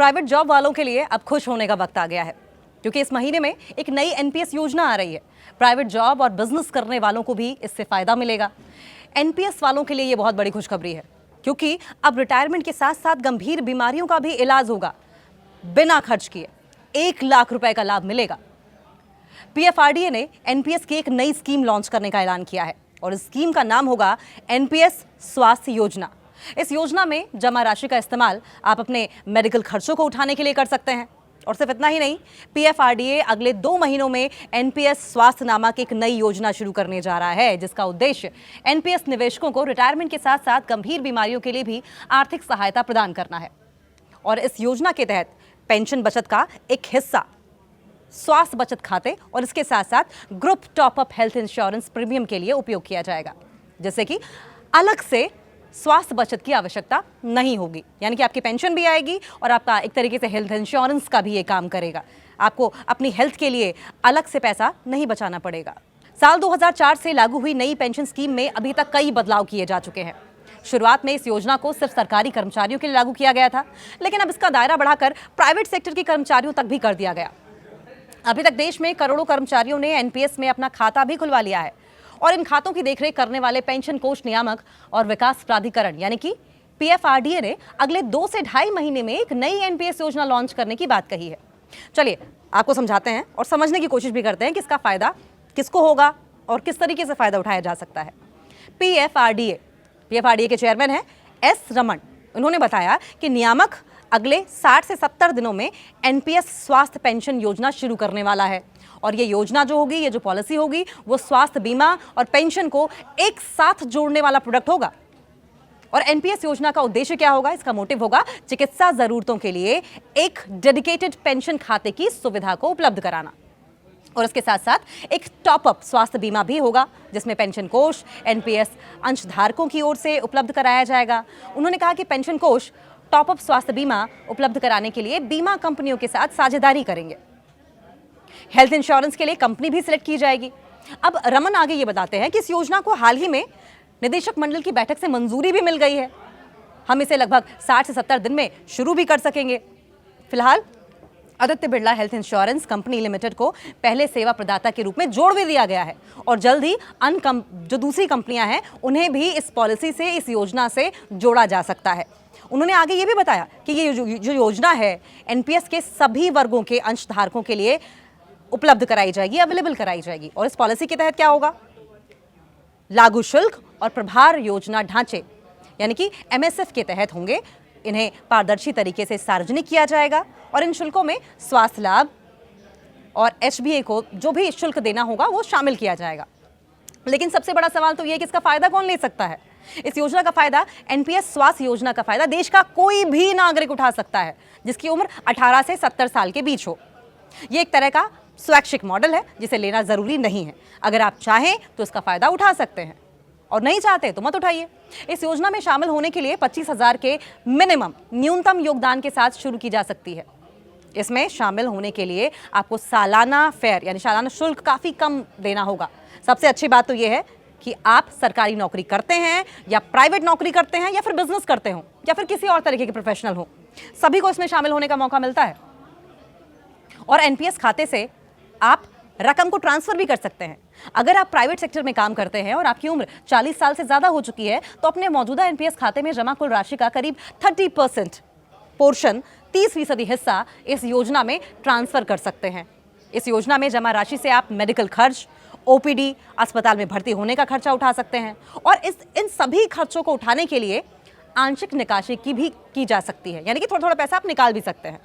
Private job वालों के लिए अब खुश होने का वक्त आ गया है, क्योंकि इस महीने में एक नई एनपीएस योजना आ रही है। प्राइवेट जॉब और बिजनेस करने वालों को भी इससे फायदा मिलेगा। एनपीएस वालों के लिए ये बहुत बड़ी खुशखबरी है, क्योंकि अब रिटायरमेंट के साथ साथ गंभीर बीमारियों का भी इलाज होगा बिना खर्च किए। 1 लाख रुपए का लाभ मिलेगा। पीएफआरडीए ने एनपीएस की एक नई स्कीम लॉन्च करने का ऐलान किया है और इस स्कीम का नाम होगा एनपीएस स्वास्थ्य योजना। इस योजना में जमा राशि का इस्तेमाल आप अपने मेडिकल खर्चों को उठाने के लिए कर सकते हैं। और सिर्फ इतना ही नहीं, पीएफआरडीए अगले 2 महीनों में एनपीएस स्वास्थ्य नामक एक नई योजना शुरू करने जा रहा है, जिसका उद्देश्य एनपीएस निवेशकों को रिटायरमेंट के साथ साथ गंभीर बीमारियों के लिए भी आर्थिक सहायता प्रदान करना है। और इस योजना के तहत पेंशन बचत का एक हिस्सा स्वास्थ्य बचत खाते और इसके साथ साथ group top up health insurance premium के लिए उपयोग किया जाएगा, जिससे कि अलग से स्वास्थ्य बचत की आवश्यकता नहीं होगी। यानी कि आपकी पेंशन भी आएगी और आपका एक तरीके से हेल्थ इंश्योरेंस का भी ये काम करेगा। आपको अपनी हेल्थ के लिए अलग से पैसा नहीं बचाना पड़ेगा। साल 2004 से लागू हुई नई पेंशन स्कीम में अभी तक कई बदलाव किए जा चुके हैं। शुरुआत में इस योजना को सिर्फ सरकारी कर्मचारियों के लिए लागू किया गया था, लेकिन अब इसका दायरा बढ़ाकर प्राइवेट सेक्टर के कर्मचारियों तक भी कर दिया गया। अभी तक देश में करोड़ों कर्मचारियों ने एनपीएस में अपना खाता भी खुलवा लिया है और इन खातों की देखरेख करने वाले पेंशन कोष नियामक और विकास प्राधिकरण यानी कि पीएफआरडीए ने अगले 2 से 2.5 महीने में एक नई एनपीएस योजना लॉन्च करने की बात कही है। चलिए आपको समझाते हैं और समझने की कोशिश भी करते हैं कि इसका फायदा किसको होगा और किस तरीके से फायदा उठाया जा सकता है। पीएफआरडीए के चेयरमैन हैं एस रमन। उन्होंने बताया कि नियामक अगले 60 से 70 दिनों में एनपीएस स्वास्थ्य पेंशन योजना शुरू करने वाला है और ये योजना जो होगी, ये जो पॉलिसी होगी, वो स्वास्थ्य बीमा और पेंशन को एक साथ जोड़ने वाला प्रोडक्ट होगा। और एनपीएस योजना का उद्देश्य क्या होगा? इसका मोटिव होगा चिकित्सा जरूरतों के लिए एक डेडिकेटेड पेंशन खाते की सुविधा को उपलब्ध कराना। और इसके साथ साथ एक टॉपअप स्वास्थ्य बीमा भी होगा, जिसमें पेंशन कोष एनपीएस अंशधारकों की ओर से उपलब्ध कराया जाएगा। उन्होंने कहा कि पेंशन कोष टॉपअप स्वास्थ्य बीमा उपलब्ध कराने के लिए बीमा कंपनियों के साथ साझेदारी करेंगे। हेल्थ इंश्योरेंस के लिए कंपनी भी सिलेक्ट की जाएगी। अब रमन आगे ये बताते हैं कि इस योजना को हाल ही में निदेशक मंडल की बैठक से मंजूरी भी मिल गई है। हम इसे लगभग 60 से 70 दिन में शुरू भी कर सकेंगे। फिलहाल Aditya Birla health insurance company limited को पहले सेवा प्रदाता के रूप में जोड़ भी दिया गया है और जल्द ही जो दूसरी कंपनियां हैं उन्हें भी इस पॉलिसी से, इस योजना से जोड़ा जा सकता है। उन्होंने आगे ये भी बताया कि ये जो योजना है एनपीएस के सभी वर्गों के अंशधारकों के लिए उपलब्ध कराई जाएगी, अवेलेबल कराई जाएगी। और इस पॉलिसी के तहत क्या होगा? लागू शुल्क और प्रभार योजना ढांचे यानी कि एमएसएफ के तहत होंगे। इन्हें पारदर्शी तरीके से सार्वजनिक किया जाएगा और इन शुल्कों में स्वास्थ्य लाभ और एचबीए को जो भी शुल्क देना होगा वो शामिल किया जाएगा। लेकिन सबसे बड़ा सवाल तो ये है कि इसका फायदा कौन ले सकता है? इस योजना का फायदा, एनपीएस स्वास्थ्य योजना का फायदा देश का कोई भी नागरिक उठा सकता है जिसकी उम्र 18 से 70 साल के बीच हो। ये एक तरह का स्वैच्छिक मॉडल है जिसे लेना जरूरी नहीं है। अगर आप चाहें तो इसका फायदा उठा सकते हैं और नहीं चाहते तो मत उठाइए। इस योजना में शामिल होने के लिए 25,000 के न्यूनतम योगदान के साथ शुरू की जा सकती है। इसमें शामिल होने के लिए आपको सालाना फेयर यानी सालाना शुल्क काफी कम देना होगा। सबसे अच्छी बात तो यह है कि आप सरकारी नौकरी करते हैं या प्राइवेट नौकरी करते हैं या फिर बिजनेस करते हो या फिर किसी और तरीके के प्रोफेशनल हो, सभी को इसमें शामिल होने का मौका मिलता है। और एनपीएस खाते से आप रकम को ट्रांसफर भी कर सकते हैं। अगर आप प्राइवेट सेक्टर में काम करते हैं और आपकी उम्र 40 साल से ज्यादा हो चुकी है तो अपने मौजूदा एनपीएस खाते में जमा कुल राशि का करीब 30% पोर्शन, 30% हिस्सा इस योजना में ट्रांसफर कर सकते हैं। इस योजना में जमा राशि से आप मेडिकल खर्च, ओपीडी, अस्पताल में भर्ती होने का खर्चा उठा सकते हैं और इन सभी खर्चों को उठाने के लिए आंशिक निकासी की भी की जा सकती है, यानी कि थोड़ा थोड़ा पैसा आप निकाल भी सकते हैं।